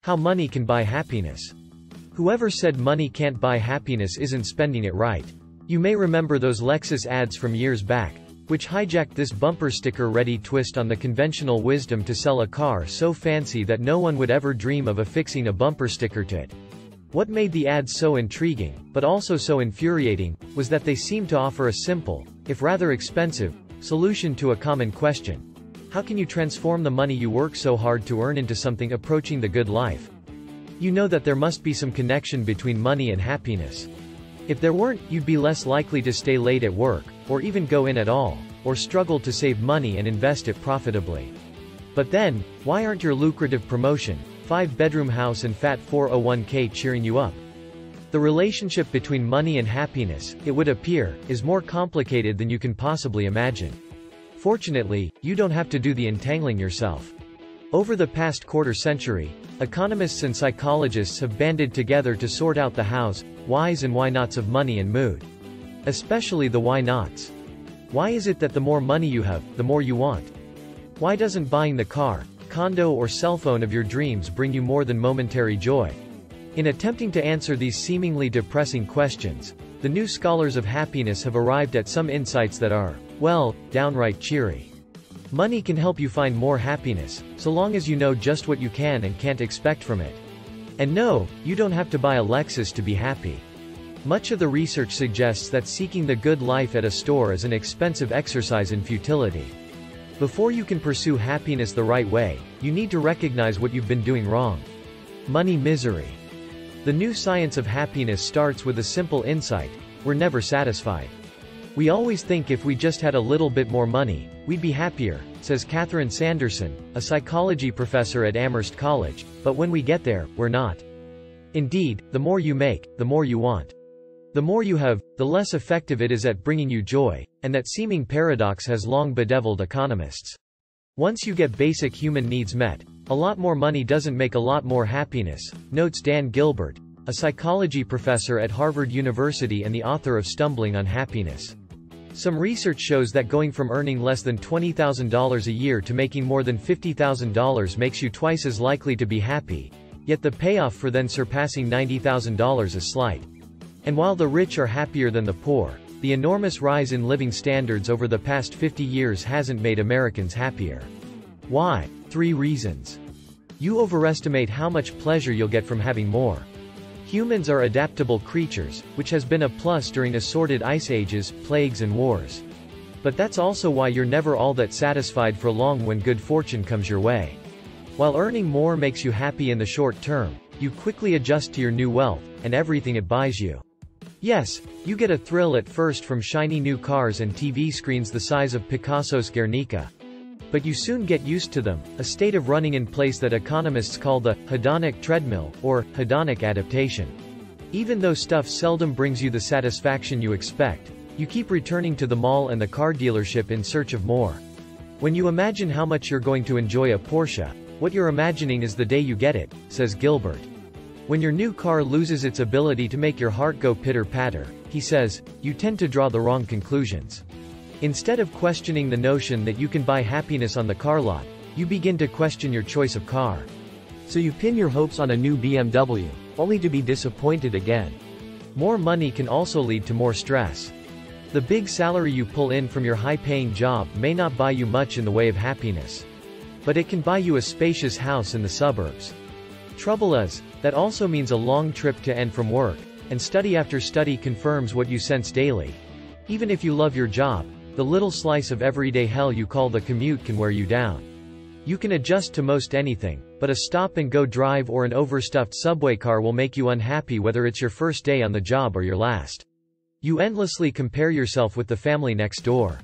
How money can buy happiness. Whoever said money can't buy happiness isn't spending it right. You may remember those Lexus ads from years back, which hijacked this bumper sticker-ready twist on the conventional wisdom to sell a car so fancy that no one would ever dream of affixing a bumper sticker to it. What made the ads so intriguing, but also so infuriating, was that they seemed to offer a simple, if rather expensive, solution to a common question. How can you transform the money you work so hard to earn into something approaching the good life? You know that there must be some connection between money and happiness. If there weren't, you'd be less likely to stay late at work, or even go in at all, or struggle to save money and invest it profitably. But then, why aren't your lucrative promotion, 5-bedroom house and fat 401k cheering you up? The relationship between money and happiness, it would appear, is more complicated than you can possibly imagine. Fortunately, you don't have to do the entangling yourself. Over the past quarter-century, economists and psychologists have banded together to sort out the hows, whys and why-nots of money and mood. Especially the why-nots. Why is it that the more money you have, the more you want? Why doesn't buying the car, condo or cell phone of your dreams bring you more than momentary joy? In attempting to answer these seemingly depressing questions, the new scholars of happiness have arrived at some insights that are, well, downright cheery. Money can help you find more happiness, so long as you know just what you can and can't expect from it. And no, you don't have to buy a Lexus to be happy. Much of the research suggests that seeking the good life at a store is an expensive exercise in futility. Before you can pursue happiness the right way, you need to recognize what you've been doing wrong. Money misery. The new science of happiness starts with a simple insight: we're never satisfied. We always think if we just had a little bit more money, we'd be happier, says Catherine Sanderson, a psychology professor at Amherst College, but when we get there, we're not. Indeed, the more you make, the more you want. The more you have, the less effective it is at bringing you joy, and that seeming paradox has long bedeviled economists. Once you get basic human needs met, a lot more money doesn't make a lot more happiness, notes Dan Gilbert, a psychology professor at Harvard University and the author of Stumbling on Happiness. Some research shows that going from earning less than $20,000 a year to making more than $50,000 makes you twice as likely to be happy, yet the payoff for then surpassing $90,000 is slight. And while the rich are happier than the poor, the enormous rise in living standards over the past 50 years hasn't made Americans happier. Why? 3 reasons. You overestimate how much pleasure you'll get from having more. Humans are adaptable creatures, which has been a plus during assorted ice ages, plagues and wars. But that's also why you're never all that satisfied for long when good fortune comes your way. While earning more makes you happy in the short term, you quickly adjust to your new wealth, and everything it buys you. Yes, you get a thrill at first from shiny new cars and TV screens the size of Picasso's Guernica. But you soon get used to them, a state of running in place that economists call the hedonic treadmill, or hedonic adaptation. Even though stuff seldom brings you the satisfaction you expect, you keep returning to the mall and the car dealership in search of more. When you imagine how much you're going to enjoy a Porsche, what you're imagining is the day you get it, says Gilbert. When your new car loses its ability to make your heart go pitter-patter, he says, you tend to draw the wrong conclusions. Instead of questioning the notion that you can buy happiness on the car lot, you begin to question your choice of car. So you pin your hopes on a new BMW, only to be disappointed again. More money can also lead to more stress. The big salary you pull in from your high-paying job may not buy you much in the way of happiness. But it can buy you a spacious house in the suburbs. Trouble is, that also means a long trip to and from work, and study after study confirms what you sense daily. Even if you love your job, the little slice of everyday hell you call the commute can wear you down. You can adjust to most anything, but a stop-and-go drive or an overstuffed subway car will make you unhappy whether it's your first day on the job or your last. You endlessly compare yourself with the family next door.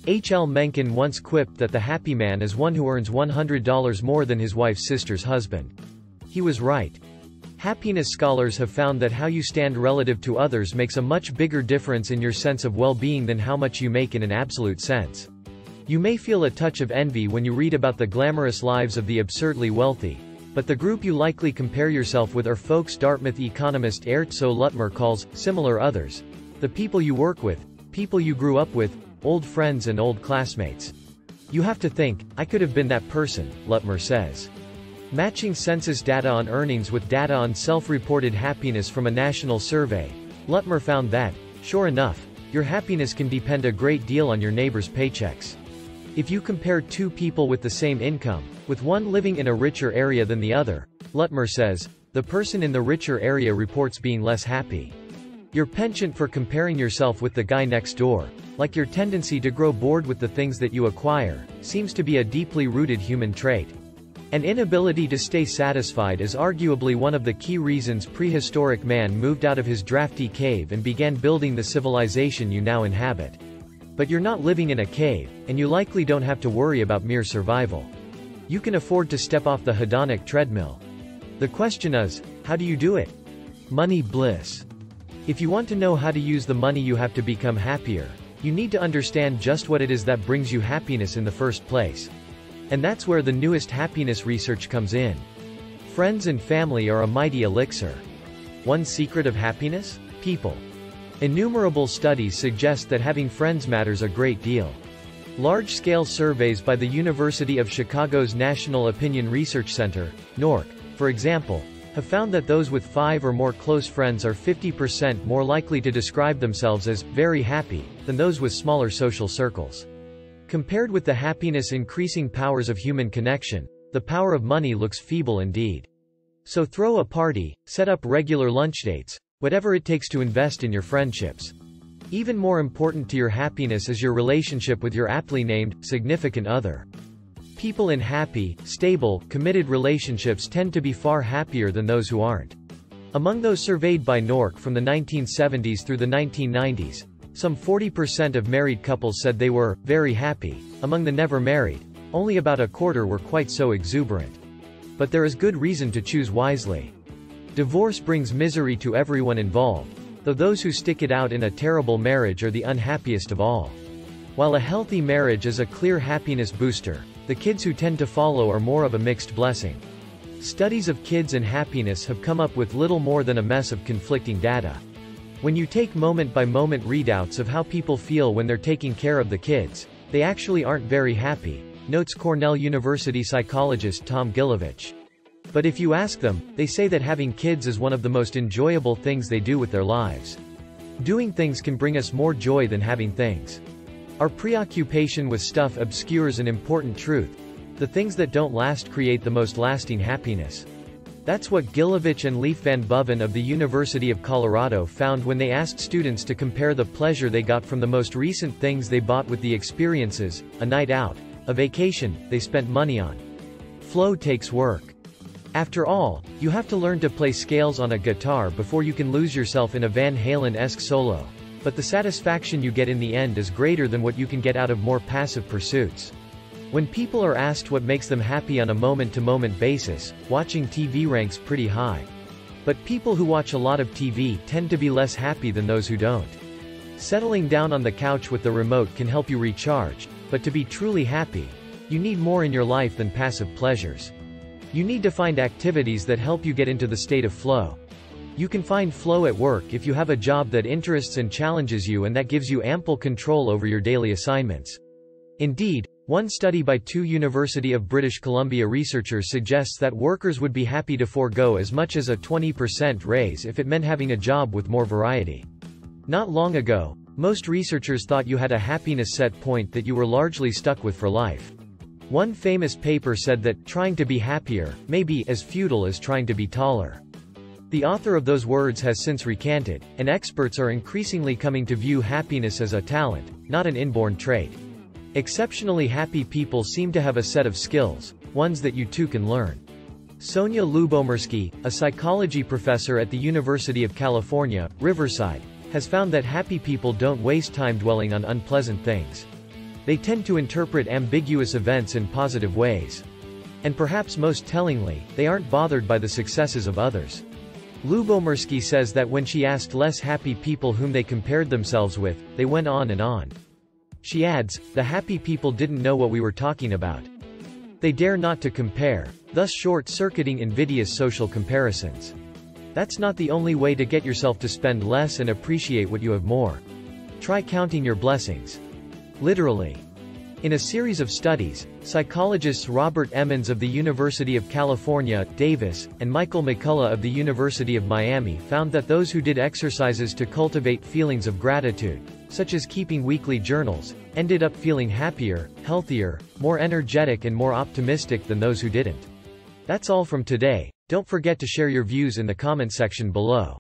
H. L. Mencken once quipped that the happy man is one who earns $100 more than his wife's sister's husband. He was right. Happiness scholars have found that how you stand relative to others makes a much bigger difference in your sense of well-being than how much you make in an absolute sense. You may feel a touch of envy when you read about the glamorous lives of the absurdly wealthy, but the group you likely compare yourself with are folks Dartmouth economist Eartso Lutmer calls similar others. The people you work with, people you grew up with, old friends and old classmates. You have to think, I could have been that person, Lutmer says. Matching census data on earnings with data on self-reported happiness from a national survey, Lutmer found that, sure enough, your happiness can depend a great deal on your neighbor's paychecks. If you compare two people with the same income, with one living in a richer area than the other, Lutmer says, the person in the richer area reports being less happy. Your penchant for comparing yourself with the guy next door, like your tendency to grow bored with the things that you acquire, seems to be a deeply rooted human trait. An inability to stay satisfied is arguably one of the key reasons prehistoric man moved out of his drafty cave and began building the civilization you now inhabit. But you're not living in a cave, and you likely don't have to worry about mere survival. You can afford to step off the hedonic treadmill. The question is, how do you do it? Money bliss. If you want to know how to use the money you have to become happier, you need to understand just what it is that brings you happiness in the first place. And that's where the newest happiness research comes in. Friends and family are a mighty elixir. One secret of happiness? People. Innumerable studies suggest that having friends matters a great deal. Large-scale surveys by the University of Chicago's National Opinion Research Center, NORC, for example, have found that those with 5 or more close friends are 50% more likely to describe themselves as very happy than those with smaller social circles. Compared with the happiness-increasing powers of human connection, the power of money looks feeble indeed. So throw a party, set up regular lunch dates, whatever it takes to invest in your friendships. Even more important to your happiness is your relationship with your aptly named, significant other. People in happy, stable, committed relationships tend to be far happier than those who aren't. Among those surveyed by NORC from the 1970s through the 1990s, some 40% of married couples said they were very happy. Among the never married, only about a quarter were quite so exuberant. But there is good reason to choose wisely. Divorce brings misery to everyone involved, though those who stick it out in a terrible marriage are the unhappiest of all. While a healthy marriage is a clear happiness booster, the kids who tend to follow are more of a mixed blessing. Studies of kids and happiness have come up with little more than a mess of conflicting data. When you take moment-by-moment readouts of how people feel when they're taking care of the kids, they actually aren't very happy, notes Cornell University psychologist Tom Gilovich. But if you ask them, they say that having kids is one of the most enjoyable things they do with their lives. Doing things can bring us more joy than having things. Our preoccupation with stuff obscures an important truth. The things that don't last create the most lasting happiness. That's what Gilovich and Leif Van Boven of the University of Colorado found when they asked students to compare the pleasure they got from the most recent things they bought with the experiences, a night out, a vacation, they spent money on. Flow takes work. After all, you have to learn to play scales on a guitar before you can lose yourself in a Van Halen-esque solo. But the satisfaction you get in the end is greater than what you can get out of more passive pursuits. When people are asked what makes them happy on a moment-to-moment basis, watching TV ranks pretty high. But people who watch a lot of TV tend to be less happy than those who don't. Settling down on the couch with the remote can help you recharge, but to be truly happy, you need more in your life than passive pleasures. You need to find activities that help you get into the state of flow. You can find flow at work if you have a job that interests and challenges you and that gives you ample control over your daily assignments. Indeed, one study by 2 University of British Columbia researchers suggests that workers would be happy to forego as much as a 20% raise if it meant having a job with more variety. Not long ago, most researchers thought you had a happiness set point that you were largely stuck with for life. One famous paper said that trying to be happier may be as futile as trying to be taller. The author of those words has since recanted, and experts are increasingly coming to view happiness as a talent, not an inborn trait. Exceptionally happy people seem to have a set of skills, ones that you too can learn. Sonia Lubomirsky, a psychology professor at the University of California, Riverside, has found that happy people don't waste time dwelling on unpleasant things. They tend to interpret ambiguous events in positive ways. And perhaps most tellingly, they aren't bothered by the successes of others. Lubomirsky says that when she asked less happy people whom they compared themselves with, they went on and on. She adds, the happy people didn't know what we were talking about. They dare not to compare, thus short-circuiting invidious social comparisons. That's not the only way to get yourself to spend less and appreciate what you have more. Try counting your blessings. Literally. In a series of studies, psychologists Robert Emmons of the University of California, Davis, and Michael McCullough of the University of Miami found that those who did exercises to cultivate feelings of gratitude, such as keeping weekly journals, ended up feeling happier, healthier, more energetic and more optimistic than those who didn't. That's all from today. Don't forget to share your views in the comment section below.